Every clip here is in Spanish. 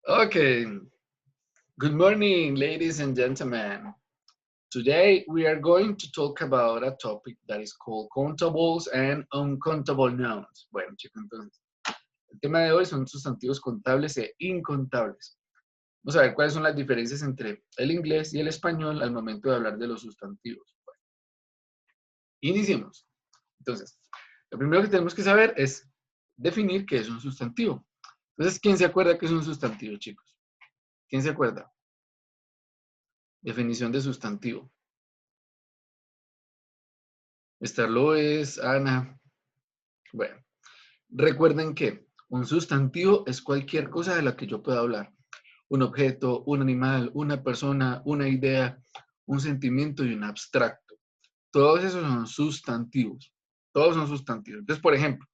Okay, good morning, ladies and gentlemen. Today we are going to talk about a topic that is called countables and uncountable nouns. Bueno, chicos, entonces, el tema de hoy son sustantivos contables e incontables. Vamos a ver cuáles son las diferencias entre el inglés y el español al momento de hablar de los sustantivos. Bueno, iniciemos. Entonces, lo primero que tenemos que saber es definir qué es un sustantivo. Entonces, ¿quién se acuerda qué es un sustantivo, chicos? ¿Quién se acuerda? Definición de sustantivo. Esther Lois, Ana. Bueno, recuerden que un sustantivo es cualquier cosa de la que yo pueda hablar. Un objeto, un animal, una persona, una idea, un sentimiento y un abstracto. Todos esos son sustantivos. Todos son sustantivos. Entonces, por ejemplo,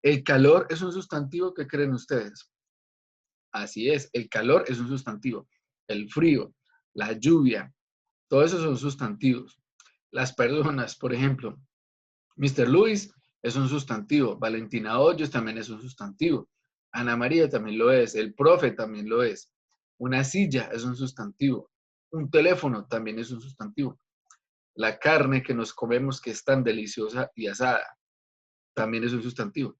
el calor es un sustantivo. ¿Qué creen ustedes? Así es, el calor es un sustantivo. El frío, la lluvia, todos esos son sustantivos. Las personas, por ejemplo, Mr. Luis es un sustantivo. Valentina Hoyos también es un sustantivo. Ana María también lo es. El profe también lo es. Una silla es un sustantivo. Un teléfono también es un sustantivo. La carne que nos comemos que es tan deliciosa y asada también es un sustantivo.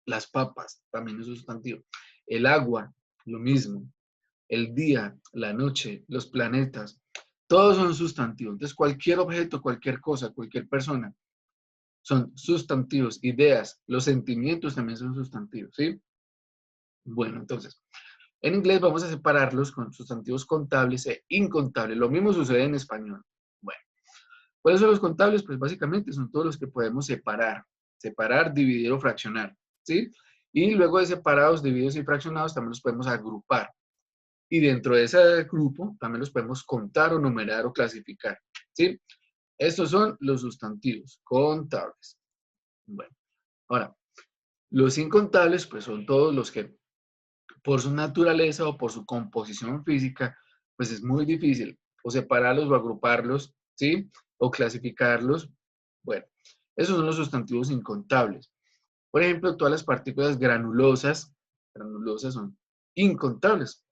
Las papas también es un sustantivo. El agua, lo mismo. El día, la noche, los planetas, todos son sustantivos. Entonces, cualquier objeto, cualquier cosa, cualquier persona, son sustantivos, ideas, los sentimientos también son sustantivos, ¿sí? Bueno, entonces, en inglés vamos a separarlos con sustantivos contables e incontables. Lo mismo sucede en español. Bueno, ¿cuáles son los contables? Pues básicamente son todos los que podemos separar, dividir o fraccionar, ¿sí? Y luego de separados, divididos y fraccionados también los podemos agrupar. Y dentro de ese grupo también los podemos contar o numerar o clasificar, ¿sí? Estos son los sustantivos contables. Bueno, ahora, los incontables, pues son todos los que por su naturaleza o por su composición física, pues es muy difícil o separarlos o agruparlos, ¿sí? O clasificarlos. Bueno, esos son los sustantivos incontables. Por ejemplo, todas las partículas granulosas son incontables.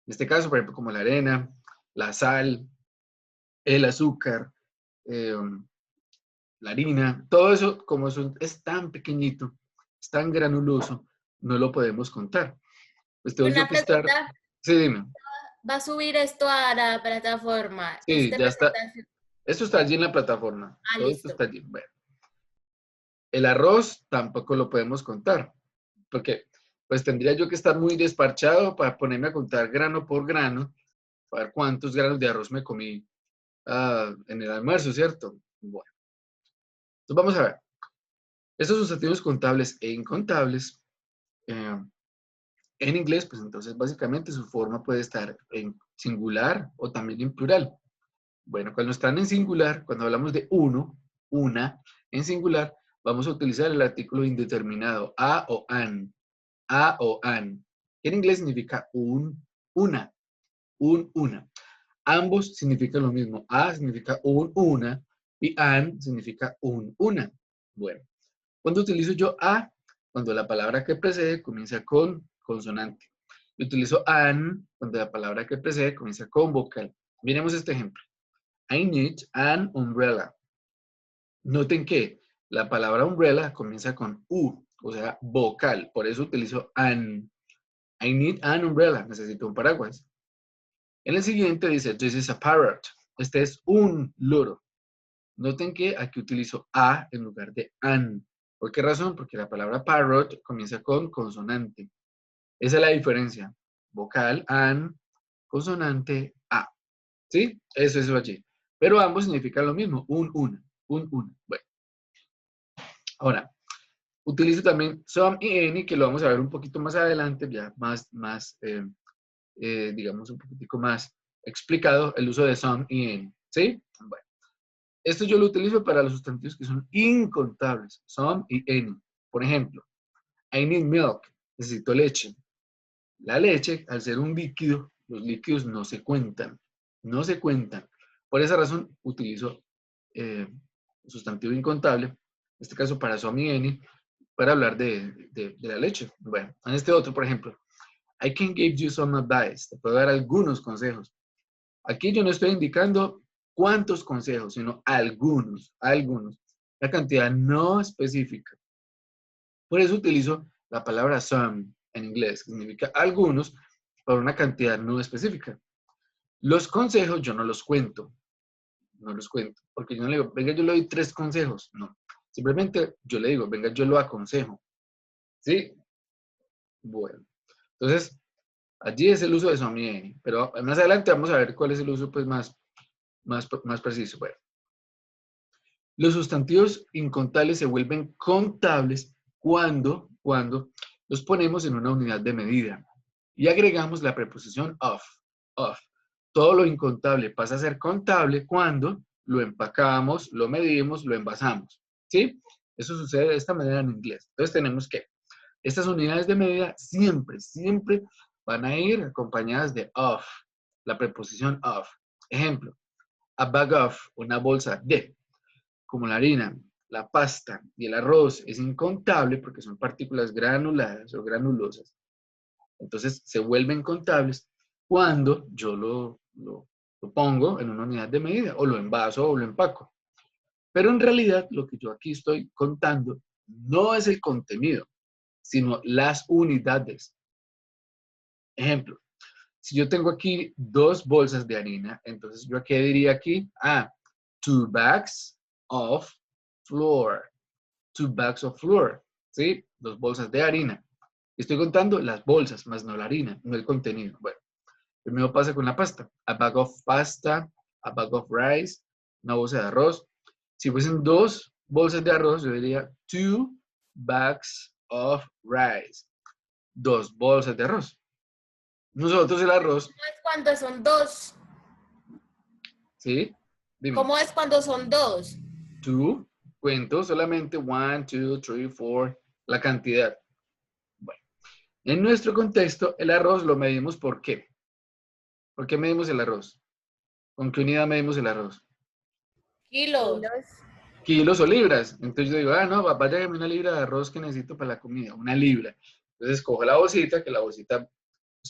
En este caso, por ejemplo, como la arena, la sal, el azúcar, eh, la harina, todo eso, como es tan pequeñito, es tan granuloso, no lo podemos contar. Pues tengo yo Una que estar, pregunta, sí, dime, ¿va a subir esto a la plataforma? sí, Esta ya está, presentación. esto está allí en la plataforma, Ah, todo esto listo. está allí. Bueno, el arroz tampoco lo podemos contar, porque pues tendría yo que estar muy desparchado para ponerme a contar grano por grano, para ver cuántos granos de arroz me comí en el almuerzo, ¿cierto? Bueno, entonces vamos a ver. Estos sustantivos contables e incontables, eh, en inglés, pues entonces básicamente su forma puede estar en singular o también en plural. Bueno, cuando están en singular, cuando hablamos de uno, una, en singular, vamos a utilizar el artículo indeterminado, a o an, a o an. En inglés significa una, una. Ambos significan lo mismo. A significa una y an significa una. Bueno, cuando utilizo yo a, cuando la palabra que precede comienza con consonante. Y utilizo an cuando la palabra que precede comienza con vocal. Miremos este ejemplo. I need an umbrella. Noten que la palabra umbrella comienza con u, o sea, vocal. Por eso utilizo an. I need an umbrella. Necesito un paraguas. En el siguiente dice, this is a parrot. Este es un loro. Noten que aquí utilizo a en lugar de an. ¿Por qué razón? Porque la palabra parrot comienza con consonante. Esa es la diferencia. Vocal, an, consonante, a. ¿Sí? Eso es allí. Pero ambos significan lo mismo, una. Bueno, ahora, utilizo también some y any, que lo vamos a ver un poquito más adelante, ya digamos, un poquitico más explicado, el uso de some y any. ¿Sí? Bueno. Esto yo lo utilizo para los sustantivos que son incontables, some y any. Por ejemplo, I need milk, necesito leche. La leche, al ser un líquido, los líquidos no se cuentan, no se cuentan. Por esa razón utilizo sustantivo incontable, en este caso para some y any, para hablar de la leche. Bueno, en este otro, por ejemplo, I can give you some advice. Te puedo dar algunos consejos. Aquí yo no estoy indicando cuántos consejos, sino algunos. La cantidad no específica. Por eso utilizo la palabra some en inglés, que significa algunos, para una cantidad no específica. Los consejos yo no los cuento. Porque yo no le digo, venga, yo le doy 3 consejos. No. Simplemente yo le digo, venga, yo lo aconsejo. ¿Sí? Bueno. Entonces, allí es el uso de some y any. Pero más adelante vamos a ver cuál es el uso pues, más preciso. Bueno. Los sustantivos incontables se vuelven contables cuando los ponemos en una unidad de medida y agregamos la preposición of. Todo lo incontable pasa a ser contable cuando lo empacamos, lo medimos, lo envasamos. ¿Sí? Eso sucede de esta manera en inglés. Entonces tenemos que estas unidades de medida siempre van a ir acompañadas de of, la preposición of. Ejemplo, a bag of, una bolsa de. Como la harina, la pasta y el arroz es incontable porque son partículas granuladas o granulosas. Entonces se vuelven contables cuando yo lo pongo en una unidad de medida o lo envaso o lo empaco. Pero en realidad lo que yo aquí estoy contando no es el contenido, sino las unidades. Ejemplo, si yo tengo aquí 2 bolsas de harina, entonces yo aquí diría aquí, 2 bags of flour. 2 bags of flour, ¿sí? 2 bolsas de harina. Estoy contando las bolsas, más no la harina, no el contenido. Bueno, primero pasa con la pasta. A bag of pasta, a bag of rice, una bolsa de arroz. Si fuesen 2 bolsas de arroz, yo diría 2 bags of rice. 2 bolsas de arroz. Nosotros el arroz. ¿Cómo es cuando son 2? ¿Sí? Dime. ¿Cómo es cuando son 2? 2, cuento solamente 1, 2, 3, 4, la cantidad. Bueno, en nuestro contexto, el arroz lo medimos ¿por qué? ¿Por qué medimos el arroz? ¿Con qué unidad medimos el arroz? Kilos. Kilos o libras. Entonces yo digo, no, vaya dame una libra de arroz que necesito para la comida, una libra. Entonces cojo la bolsita, que la bolsita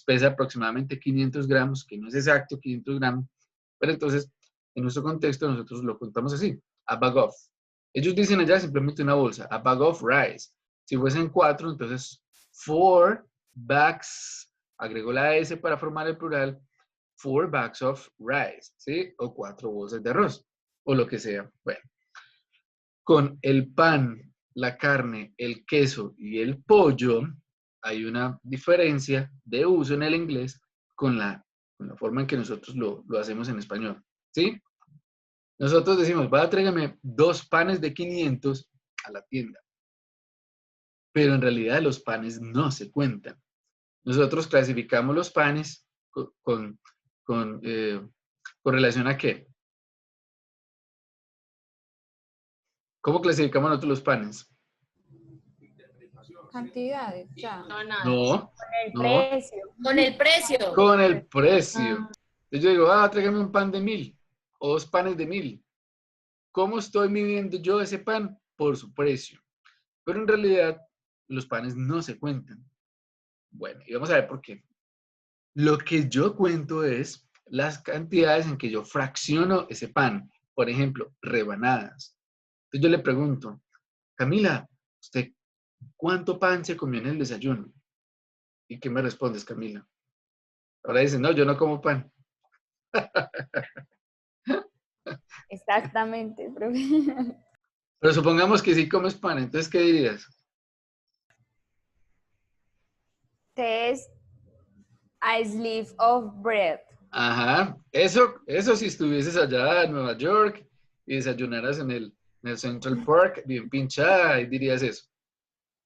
pesa aproximadamente 500 gramos, que no es exacto 500 gramos, pero entonces en nuestro contexto nosotros lo contamos así, a bag of. Ellos dicen allá simplemente una bolsa, a bag of rice. Si fuesen 4, entonces 4 bags, agrego la S para formar el plural, 4 bags of rice, ¿sí? O 4 bolsas de arroz, o lo que sea. Bueno, con el pan, la carne, el queso y el pollo, hay una diferencia de uso en el inglés con la forma en que nosotros lo hacemos en español, ¿sí? Nosotros decimos, vaya, tráigame 2 panes de 500 a la tienda. Pero en realidad los panes no se cuentan. Nosotros clasificamos los panes con relación a qué. ¿Cómo clasificamos nosotros los panes? Cantidades, ya. No, Precio. Con el precio. Con el precio. Entonces yo digo, tráigame un pan de 1000 o 2 panes de 1000. ¿Cómo estoy midiendo yo ese pan? Por su precio. Pero en realidad los panes no se cuentan. Bueno, y vamos a ver por qué. Lo que yo cuento es las cantidades en que yo fracciono ese pan. Por ejemplo, rebanadas. Entonces yo le pregunto, Camila, ¿usted cuánto pan se comió en el desayuno? ¿Y qué me respondes, Camila? Ahora dice, no, yo no como pan. Exactamente, profe. Pero supongamos que sí comes pan, entonces, ¿qué dirías? Test a slice of bread. Ajá, eso si estuvieses allá en Nueva York y desayunaras en el Central Park, bien pinchada, y dirías eso.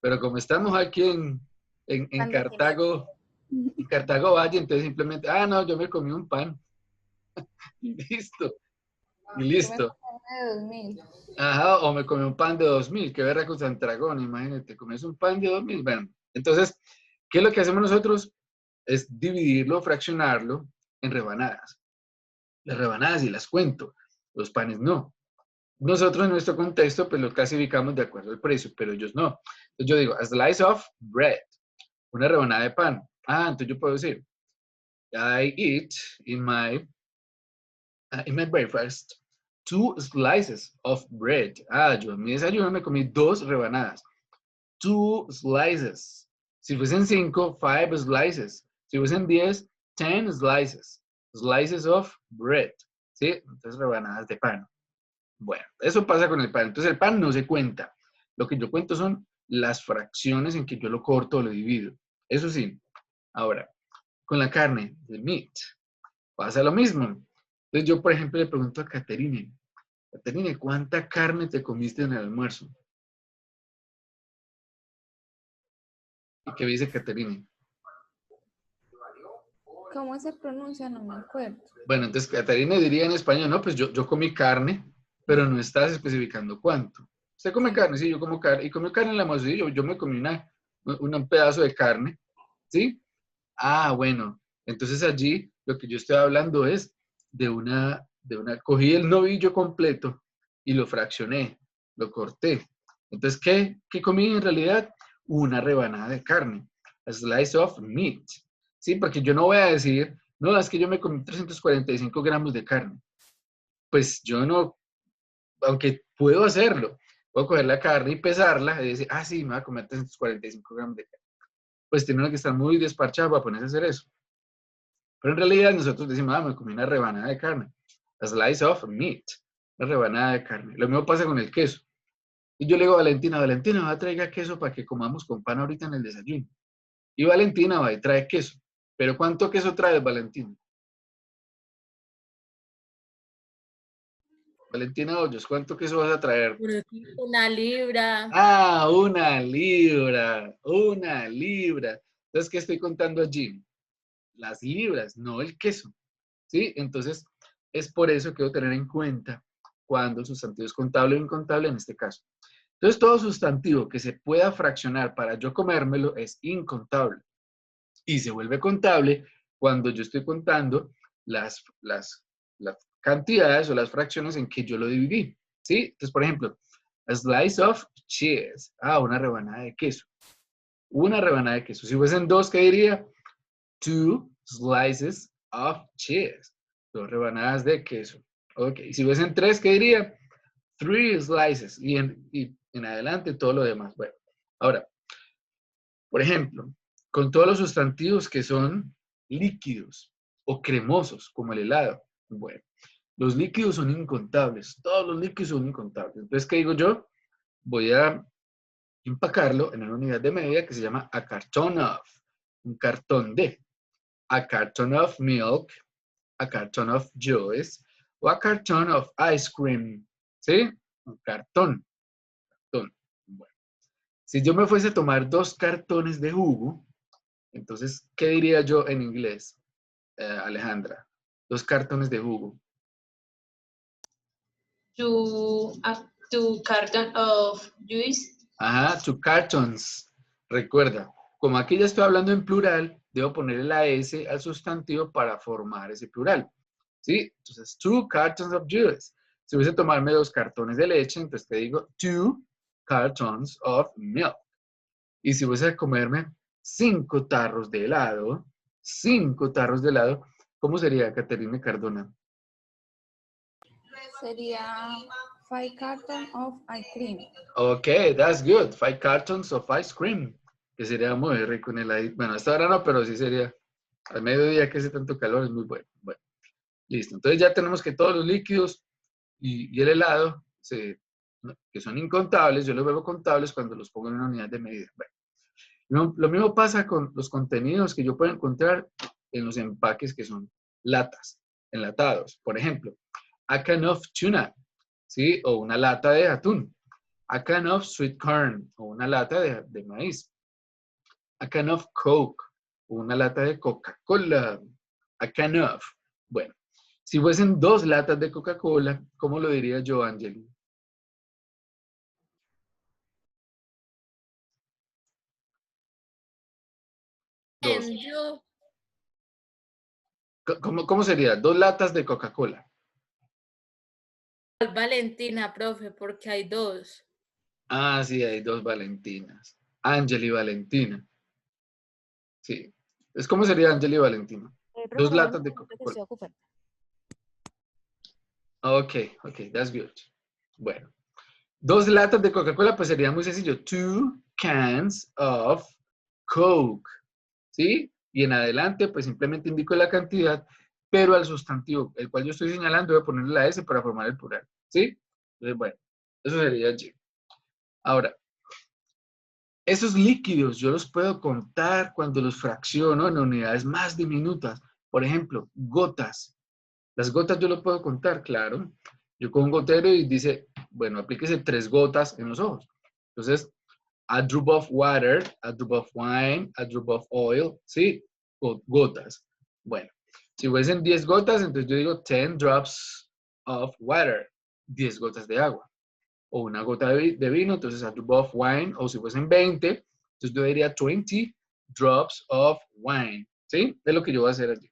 Pero como estamos aquí en Cartago, Valle, entonces simplemente, no, yo me comí un pan. Y listo. Y listo. De 2000. Ajá, o me comí un pan de 2000, qué verga con Santragón, imagínate, comes un pan de 2000. Bueno, entonces, ¿qué es lo que hacemos nosotros? Es dividirlo, fraccionarlo en rebanadas. Las rebanadas y las cuento, los panes no. Nosotros en nuestro contexto, pues los clasificamos de acuerdo al precio, pero ellos no. Entonces yo digo, a slice of bread, una rebanada de pan. Entonces yo puedo decir, I eat in my breakfast 2 slices of bread. Yo en mi desayuno me comí 2 rebanadas. 2 slices. Si fuesen 5, 5 slices. Si fuesen 10, 10 slices. Slices of bread. ¿Sí? Entonces rebanadas de pan. Bueno, eso pasa con el pan. Entonces el pan no se cuenta. Lo que yo cuento son las fracciones en que yo lo corto o lo divido. Eso sí. Ahora, con la carne, el meat, pasa lo mismo. Entonces yo, por ejemplo, le pregunto a Caterine, Caterine, ¿cuánta carne te comiste en el almuerzo? ¿Y qué dice Caterine? ¿Cómo se pronuncia? No me acuerdo. Bueno, entonces Caterine diría en español, no, pues yo comí carne, pero no estás especificando cuánto. Usted come Sí. carne, sí, yo como carne, y comió carne en la almuerzo, sí, yo me comí un pedazo de carne, ¿sí? Bueno, entonces allí lo que yo estoy hablando es cogí el novillo completo y lo fraccioné, lo corté. Entonces, ¿qué comí en realidad? Una rebanada de carne, a slice of meat, ¿sí? Porque yo no voy a decir, no, es que yo me comí 345 gramos de carne. Pues yo no, aunque puedo hacerlo, puedo coger la carne y pesarla y decir, sí, me voy a comer 345 gramos de carne. Pues tiene uno que estar muy despachado para ponerse a hacer eso. Pero en realidad nosotros decimos, me comí una rebanada de carne. A slice of meat. Una rebanada de carne. Lo mismo pasa con el queso. Y yo le digo a Valentina, Valentina, va a traer queso para que comamos con pan ahorita en el desayuno. Y Valentina va y trae queso. Pero ¿cuánto queso trae Valentina? Valentina Hoyos, ¿cuánto queso vas a traer? 1 libra. Una libra. Una libra. Entonces, ¿qué estoy contando allí? Las libras, no el queso. ¿Sí? Entonces, es por eso que debo tener en cuenta cuando el sustantivo es contable o incontable en este caso. Entonces, todo sustantivo que se pueda fraccionar para yo comérmelo es incontable. Y se vuelve contable cuando yo estoy contando las cantidades o las fracciones en que yo lo dividí. ¿Sí? Entonces, por ejemplo, a slice of cheese. Una rebanada de queso. Una rebanada de queso. Si fuesen 2, ¿qué diría? 2 slices of cheese. 2 rebanadas de queso. Ok. Si fuesen 3, ¿qué diría? 3 slices. Y en adelante todo lo demás. Bueno, ahora, por ejemplo, con todos los sustantivos que son líquidos o cremosos, como el helado. Bueno, los líquidos son incontables. Todos los líquidos son incontables. Entonces, ¿qué digo yo? Voy a empacarlo en una unidad de medida que se llama a carton of. Un cartón de. A carton of milk, a carton of juice o a carton of ice cream. ¿Sí? Un cartón. Bueno, si yo me fuese a tomar 2 cartones de jugo, entonces, ¿qué diría yo en inglés, Alejandra? 2 cartones de jugo. To carton of juice. 2 cartons. Recuerda, como aquí ya estoy hablando en plural, debo ponerle la S al sustantivo para formar ese plural. ¿Sí? Entonces, 2 cartons of juice. Si hubiese tomarme 2 cartones de leche, entonces te digo 2 cartons of milk. Y si hubiese comerme 5 tarros de helado, 5 tarros de helado, ¿cómo sería, Caterina Cardona? Sería 5 cartons of ice cream. Ok, that's good. 5 cartons of ice cream. Que sería muy rico en el... Bueno, hasta ahora no, pero sí sería al mediodía que hace tanto calor, es muy bueno. Bueno, listo. Entonces ya tenemos que todos los líquidos y el helado, que son incontables, yo los veo contables cuando los pongo en una unidad de medida. Bueno, lo mismo pasa con los contenidos que yo puedo encontrar en los empaques que son latas, enlatados. Por ejemplo, a can of tuna, ¿sí? O una lata de atún. A can of sweet corn, o una lata de maíz. A can of Coke, o una lata de Coca-Cola. A can of. Bueno, si fuesen 2 latas de Coca-Cola, ¿cómo lo diría yo, Angeli? Dos. ¿Cómo sería? 2 latas de Coca-Cola. Valentina, profe, porque hay 2. Sí, hay 2 Valentinas. Ángel y Valentina. Sí. ¿Cómo sería, Angeli y Valentina? Dos latas de Coca-Cola. Ok, that's good. Bueno, dos latas de Coca-Cola, pues sería muy sencillo. 2 cans of Coke. ¿Sí? Y en adelante, pues simplemente indico la cantidad, pero al sustantivo, el cual yo estoy señalando, voy a ponerle la S para formar el plural. ¿Sí? Entonces, bueno, eso sería allí. Ahora, esos líquidos yo los puedo contar cuando los fracciono en unidades más diminutas. Por ejemplo, gotas. Las gotas yo lo puedo contar, claro. Yo con un gotero y dice, bueno, aplíquese 3 gotas en los ojos. Entonces, a drop of water, a drop of wine, a drop of oil, ¿sí? O gotas. Bueno, si fuesen 10 gotas, entonces yo digo 10 drops of water, 10 gotas de agua. O una gota de vino, entonces a drop of wine, o si fuesen 20, entonces yo diría 20 drops of wine, ¿sí? Es lo que yo voy a hacer allí.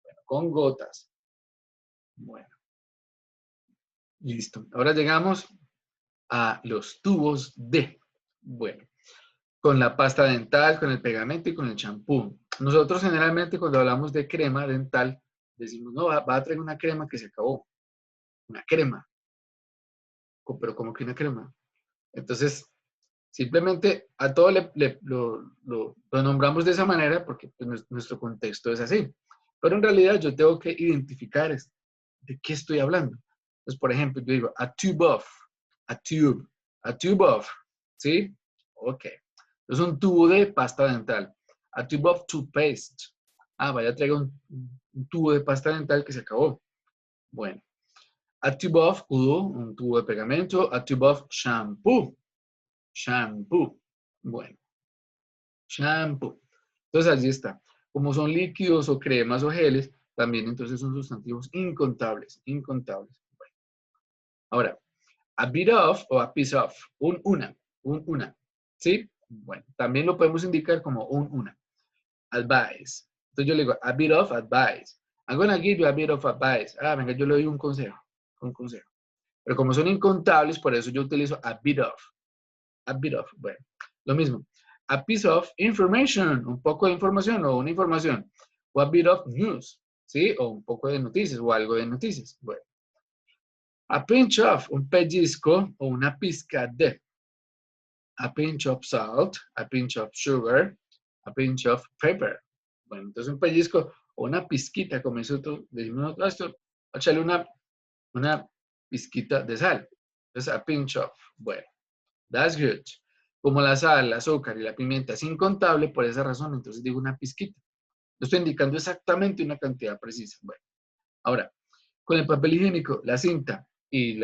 Bueno, con gotas. Bueno, listo. Ahora llegamos a los tubos de, bueno, con la pasta dental, con el pegamento y con el champú. Nosotros generalmente cuando hablamos de crema dental, decimos, no, va a traer una crema que se acabó. Una crema. Pero ¿cómo que una crema? Entonces, simplemente a todo lo nombramos de esa manera porque pues, nuestro contexto es así. Pero en realidad yo tengo que identificar de qué estoy hablando. Entonces, por ejemplo, yo digo, a tube of, a tube of, ¿sí? Ok. Es un tubo de pasta dental. A tube of toothpaste. Ah, vaya, traiga un tubo de pasta dental que se acabó. Bueno. A tube of un tubo de pegamento. A tube of shampoo. Shampoo. Bueno. Shampoo. Entonces, allí está. Como son líquidos o cremas o geles, también entonces son sustantivos incontables. Incontables. Bueno. Ahora, a bit of o a piece of. Una. ¿Sí? Bueno, también lo podemos indicar como una. Advice. Entonces yo le digo, a bit of advice. I'm gonna give you a bit of advice. Ah, venga, yo le doy un consejo. Un consejo. Pero como son incontables, por eso yo utilizo a bit of. A bit of. Bueno, lo mismo. A piece of information. Un poco de información o una información. O a bit of news. ¿Sí? O un poco de noticias o algo de noticias. Bueno. A pinch of. Un pellizco o una pizca de. A pinch of salt, a pinch of sugar, a pinch of pepper. Bueno, entonces un pellizco o una pizquita, como nosotros decimos, esto, échale una pizquita de sal. Entonces, a pinch of. Bueno, that's good. Como la sal, el azúcar y la pimienta es incontable, por esa razón, entonces digo una pizquita. Yo estoy indicando exactamente una cantidad precisa. Bueno, ahora, con el papel higiénico, la cinta y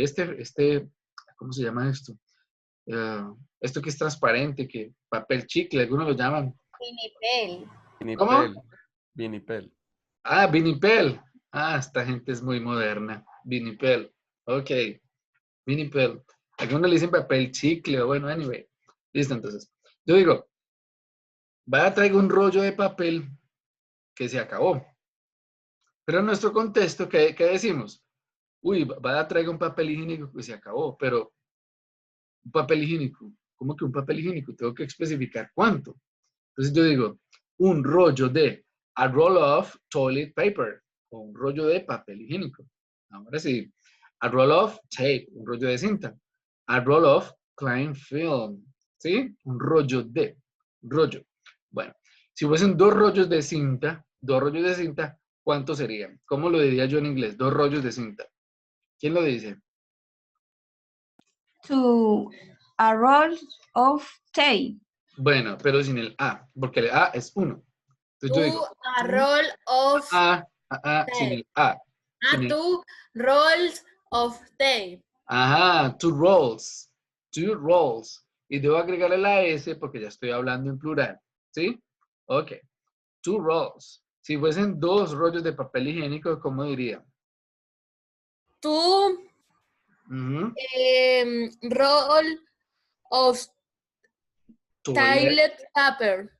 este, ¿cómo se llama esto? Esto que es transparente, que papel chicle, algunos lo llaman. Vinipel. ¿Cómo? Vinipel. Vinipel. Ah, vinipel. Ah, esta gente es muy moderna. Vinipel. Ok. Vinipel. Algunos le dicen papel chicle, o bueno, anyway. Listo, entonces. Yo digo, vaya, traigo un rollo de papel que se acabó. Pero en nuestro contexto, ¿qué decimos? Uy, vaya, traigo un papel higiénico que se acabó, pero un papel higiénico. ¿Cómo que un papel higiénico? Tengo que especificar cuánto. Entonces yo digo, un rollo de, a roll of toilet paper, o un rollo de papel higiénico. Ahora sí, a roll of tape, un rollo de cinta. A roll of cling film, ¿sí? Un rollo de, rollo. Bueno, si fuesen dos rollos de cinta, ¿cuánto serían? ¿Cómo lo diría yo en inglés? Dos rollos de cinta. ¿Quién lo dice? To a roll of tape. Bueno, pero sin el A, porque el A es uno. Entonces yo digo, A roll of sin tape. el A. Sin el, Two rolls of tape. ajá, two rolls. Two rolls. Y debo agregarle la S porque ya estoy hablando en plural. ¿Sí? Ok. Two rolls. Si fuesen dos rollos de papel higiénico, ¿cómo diría? Two Ujú. roll of toilet paper.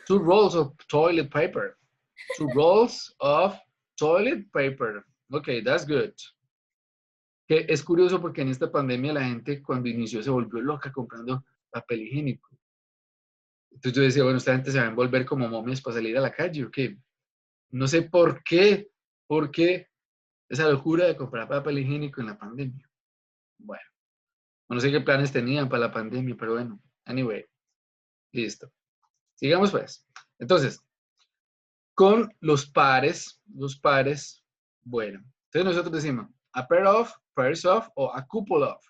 Two rolls of toilet paper. Two rolls of toilet paper. Ok, that's good. Que es curioso porque en esta pandemia la gente cuando inició se volvió loca comprando papel higiénico. Entonces yo decía, bueno, esta gente se va a envolver como momias para salir a la calle, ¿o qué? No sé por qué esa locura de comprar papel higiénico en la pandemia. Bueno, no sé qué planes tenían para la pandemia, pero bueno, anyway, listo. Sigamos pues. Entonces, con los pares, bueno. Entonces nosotros decimos a pair of, pairs of o a couple of.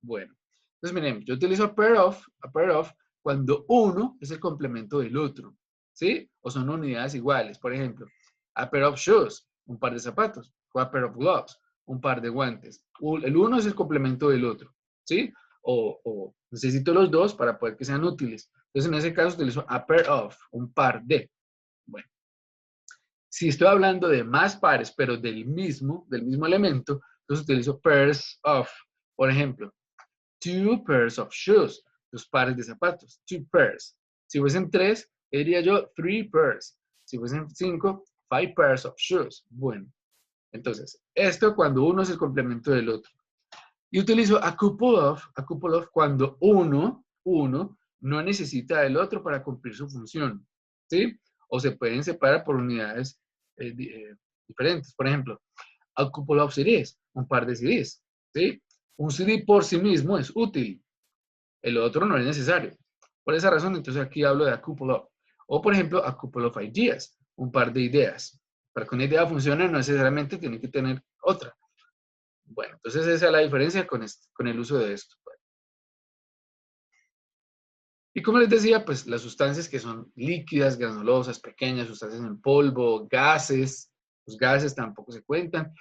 Bueno, entonces miren, yo utilizo a pair of cuando uno es el complemento del otro, ¿sí? O son unidades iguales. Por ejemplo, a pair of shoes, un par de zapatos, o a pair of gloves, un par de guantes. El uno es el complemento del otro, ¿sí? O necesito los dos para poder que sean útiles. Entonces en ese caso utilizo a pair of, un par de. Bueno. Si estoy hablando de más pares, pero del mismo elemento, entonces utilizo pairs of. Por ejemplo, two pairs of shoes, dos pares de zapatos, two pairs. Si fuesen tres, diría yo three pairs. Si fuesen cinco, five pairs of shoes. Bueno, entonces, esto cuando uno es el complemento del otro. Y utilizo a couple of cuando uno no necesita del otro para cumplir su función, ¿sí? O se pueden separar por unidades diferentes. Por ejemplo, a couple of CDs, un par de CDs, ¿sí? Un CD por sí mismo es útil, el otro no es necesario. Por esa razón, entonces aquí hablo de a couple of. O, por ejemplo, a couple of ideas, un par de ideas. Para que una idea funcione, no necesariamente tiene que tener otra. Bueno, entonces esa es la diferencia con el uso de esto. Y como les decía, pues las sustancias que son líquidas, granulosas, pequeñas, sustancias en polvo, gases, los gases tampoco se cuentan.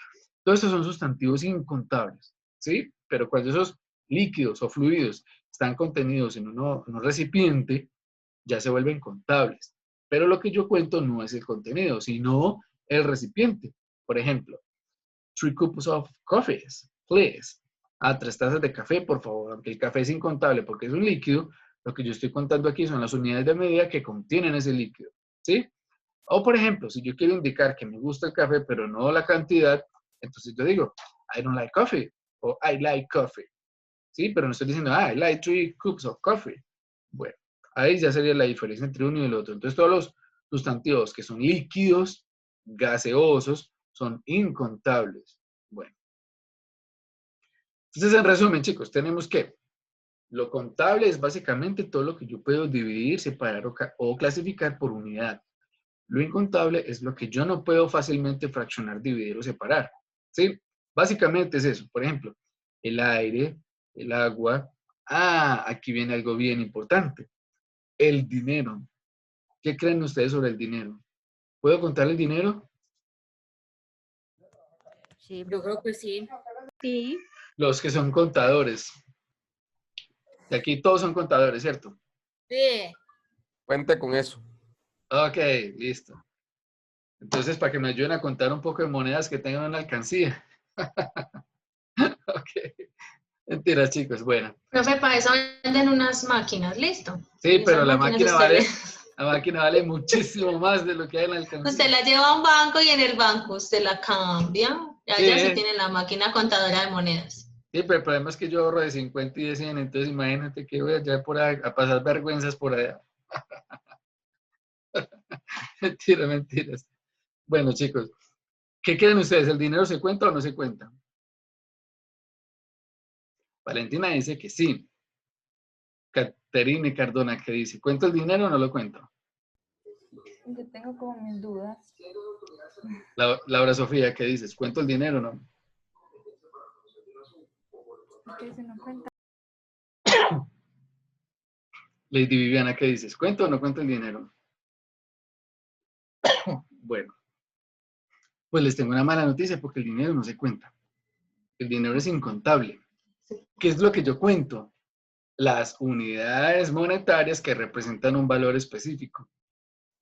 Todos estos son sustantivos incontables, ¿sí? Pero cuando esos líquidos o fluidos están contenidos en un recipiente, ya se vuelven contables. Pero lo que yo cuento no es el contenido, sino el recipiente. Por ejemplo, 3 cups of coffee, please. 3 tazas de café, por favor. Aunque el café es incontable porque es un líquido, lo que yo estoy contando aquí son las unidades de medida que contienen ese líquido, ¿sí? O, por ejemplo, si yo quiero indicar que me gusta el café, pero no la cantidad, entonces yo digo, I don't like coffee, o I like coffee, ¿sí? Pero no estoy diciendo, I like 3 cups of coffee. Bueno, ahí ya sería la diferencia entre uno y el otro. Entonces, todos los sustantivos que son líquidos, gaseosos, son incontables. Bueno. Entonces, en resumen, chicos, tenemos que lo contable es básicamente todo lo que yo puedo dividir, separar o clasificar por unidad. Lo incontable es lo que yo no puedo fácilmente fraccionar, dividir o separar. ¿Sí? Básicamente es eso. Por ejemplo, el aire, el agua. Aquí viene algo bien importante. El dinero. ¿Qué creen ustedes sobre el dinero? ¿Puedo contar el dinero? Sí, yo creo que sí. Sí. Los que son contadores. Y aquí todos son contadores, ¿cierto? Sí. Cuente con eso. Ok, listo. Entonces, para que me ayuden a contar un poco de monedas que tengan en la alcancía. Ok. Mentiras, chicos. Bueno. Profe, para eso venden unas máquinas, ¿listo? Sí, Y pero esas máquinas la máquina vale muchísimo más de lo que hay en la alcancía. usted la lleva a un banco y en el banco usted la cambia. Y allá sí tiene la máquina contadora de monedas. Sí, pero el problema es que yo ahorro de 50 y de 100, entonces imagínate que voy allá por ahí, a pasar vergüenzas por allá. Mentiras. Bueno, chicos, ¿qué creen ustedes? ¿El dinero se cuenta o no se cuenta? Valentina dice que sí. Caterine Cardona, ¿qué dice? ¿Cuento el dinero o no lo cuento? Yo tengo como mis dudas. Laura Sofía, ¿qué dices? ¿Cuento el dinero o no? Que se no cuenta. Lady Viviana, ¿qué dices? ¿Cuento o no cuento el dinero? Bueno, pues les tengo una mala noticia porque el dinero no se cuenta. El dinero es incontable. ¿Qué es lo que yo cuento? Las unidades monetarias que representan un valor específico.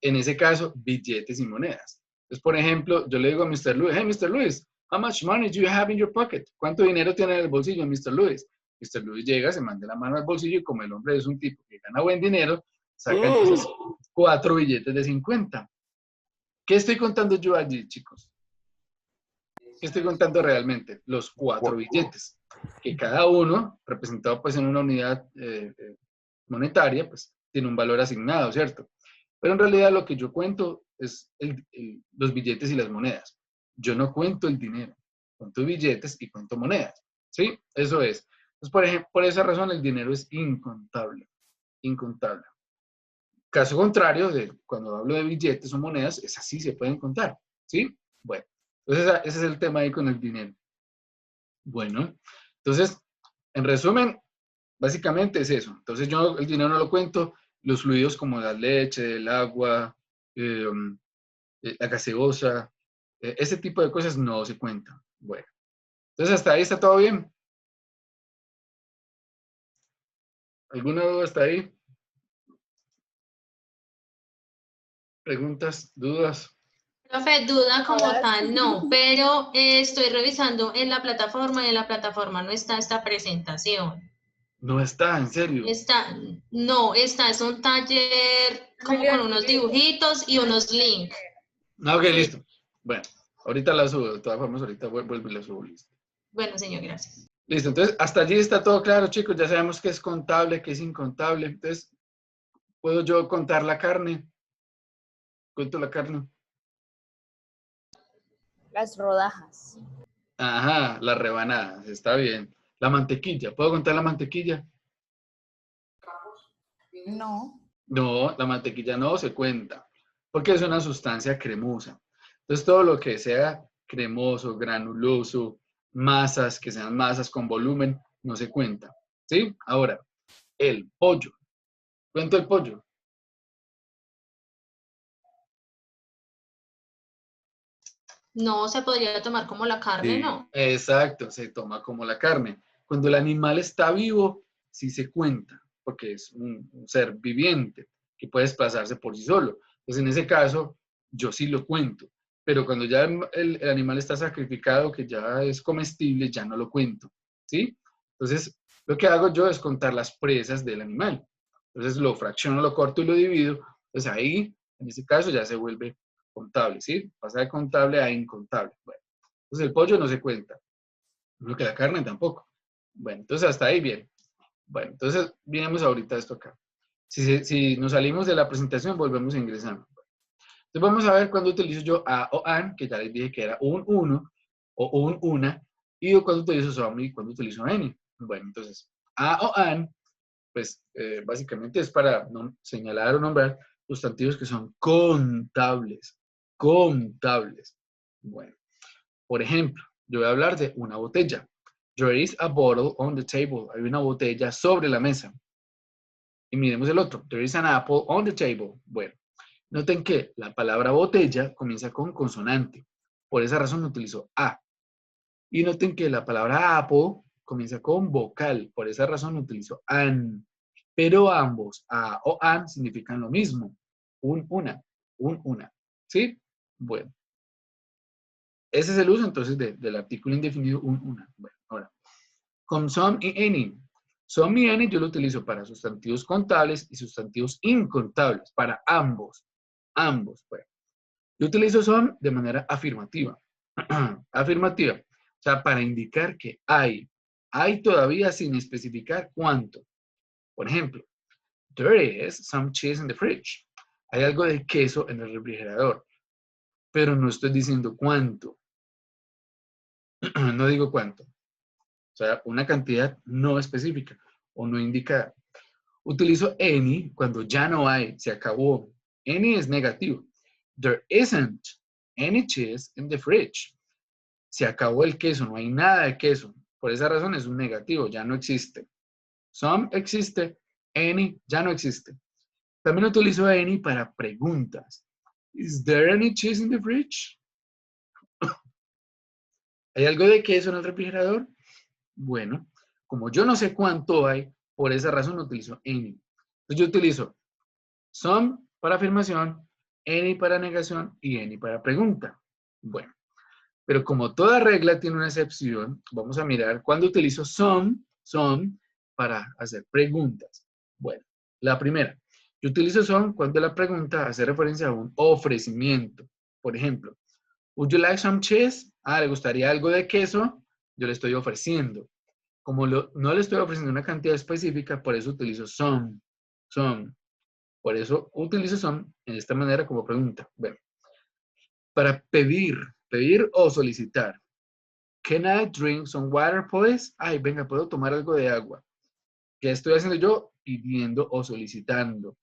En ese caso, billetes y monedas. Entonces, por ejemplo, yo le digo a Mr. Lewis, hey, Mr. Lewis, how much money do you have in your pocket? ¿Cuánto dinero tiene en el bolsillo, Mr. Lewis? Mr. Lewis llega, se manda la mano al bolsillo y como el hombre es un tipo que gana buen dinero, saca entonces 4 billetes de 50. ¿Qué estoy contando yo allí, chicos? ¿Qué estoy contando realmente? Los 4 billetes, que cada uno, representado pues en una unidad monetaria, pues tiene un valor asignado, ¿cierto? Pero en realidad lo que yo cuento es los billetes y las monedas. Yo no cuento el dinero, cuento billetes y cuento monedas, ¿sí? Eso es. Entonces, por ejemplo, por esa razón el dinero es incontable, incontable. Caso contrario, de cuando hablo de billetes o monedas, es así, se pueden contar, ¿sí? Bueno, entonces ese es el tema ahí con el dinero. Bueno, entonces, en resumen, básicamente es eso. Entonces yo el dinero no lo cuento, los fluidos como la leche, el agua, la gaseosa, ese tipo de cosas no se cuentan. Bueno, entonces hasta ahí está todo bien. ¿Alguna duda hasta ahí? ¿Preguntas? ¿Dudas? Profe, duda como Hola. tal, no, pero estoy revisando en la plataforma y en la plataforma no está esta presentación. No está, en serio. No, es un taller como con unos dibujitos y unos links. Ah, ok, Sí. listo. Bueno, ahorita la subo. De todas formas, ahorita vuelvo y la subo. Listo. Bueno, señor, gracias. Listo, entonces hasta allí está todo claro, chicos. Ya sabemos qué es contable, qué es incontable. Entonces, ¿puedo yo contar la carne? ¿Cuento la carne? Las rodajas. Ajá, las rebanadas, está bien. La mantequilla, ¿puedo contar la mantequilla? No. No, la mantequilla no se cuenta, porque es una sustancia cremosa. Entonces, todo lo que sea cremoso, granuloso, masas, que sean masas con volumen, no se cuenta. ¿Sí? Ahora, el pollo. ¿Cuento el pollo? No se podría tomar como la carne, Sí, ¿no? exacto, se toma como la carne. Cuando el animal está vivo, sí se cuenta, porque es un ser viviente que puede desplazarse por sí solo. Entonces, en ese caso, yo sí lo cuento. Pero cuando ya el animal está sacrificado, que ya es comestible, ya no lo cuento. ¿Sí? Entonces, lo que hago yo es contar las presas del animal. Entonces, lo fracciono, lo corto y lo divido. Entonces, ahí, en ese caso, ya se vuelve contable. ¿Sí? Pasa de contable a incontable. Bueno. Entonces el pollo no se cuenta, no que la carne tampoco. Bueno, entonces hasta ahí bien. Bueno, entonces vienemos ahorita a esto acá. Si nos salimos de la presentación, volvemos a ingresar. Entonces vamos a ver cuándo utilizo yo a o an, que ya les dije que era un uno o un una, y cuándo utilizo some y cuándo utilizo any. Bueno, entonces a o an, pues básicamente es para señalar o nombrar sustantivos que son contables. Contables. Bueno. Por ejemplo, yo voy a hablar de una botella. There is a bottle on the table. Hay una botella sobre la mesa. Y miremos el otro. There is an apple on the table. Bueno, noten que la palabra botella comienza con consonante. Por esa razón utilizo a. Y noten que la palabra apple comienza con vocal. Por esa razón utilizo an. Pero ambos, a o an, significan lo mismo. Una. ¿Sí? Bueno. Ese es el uso entonces del artículo indefinido una. Bueno, ahora, con some y any. Some y any yo lo utilizo para sustantivos contables y sustantivos incontables, para ambos. Ambos, bueno. Yo utilizo some de manera afirmativa. Afirmativa. O sea, para indicar que hay. Hay todavía sin especificar cuánto. Por ejemplo, there is some cheese in the fridge. Hay algo de queso en el refrigerador, pero no estoy diciendo cuánto. No digo cuánto. O sea, una cantidad no específica o no indicada. Utilizo any cuando ya no hay, se acabó. Any es negativo. There isn't any cheese in the fridge. Se acabó el queso, no hay nada de queso. Por esa razón es un negativo, ya no existe. Some existe, any ya no existe. También utilizo any para preguntas. Is there any cheese in the fridge? ¿Hay algo de queso en el refrigerador? Bueno, como yo no sé cuánto hay, por esa razón utilizo any. Entonces yo utilizo some para afirmación, any para negación y any para pregunta. Bueno, pero como toda regla tiene una excepción, vamos a mirar cuándo utilizo some para hacer preguntas. Bueno, la primera, yo utilizo some cuando la pregunta hace referencia a un ofrecimiento. Por ejemplo, would you like some cheese? ¿Le gustaría algo de queso? Yo le estoy ofreciendo. Como no le estoy ofreciendo una cantidad específica, por eso utilizo some. Por eso utilizo some en esta manera como pregunta. Bueno, para pedir o solicitar. Can I drink some water, please? Ay, venga, ¿puedo tomar algo de agua? ¿Qué estoy haciendo yo? Pidiendo o solicitando.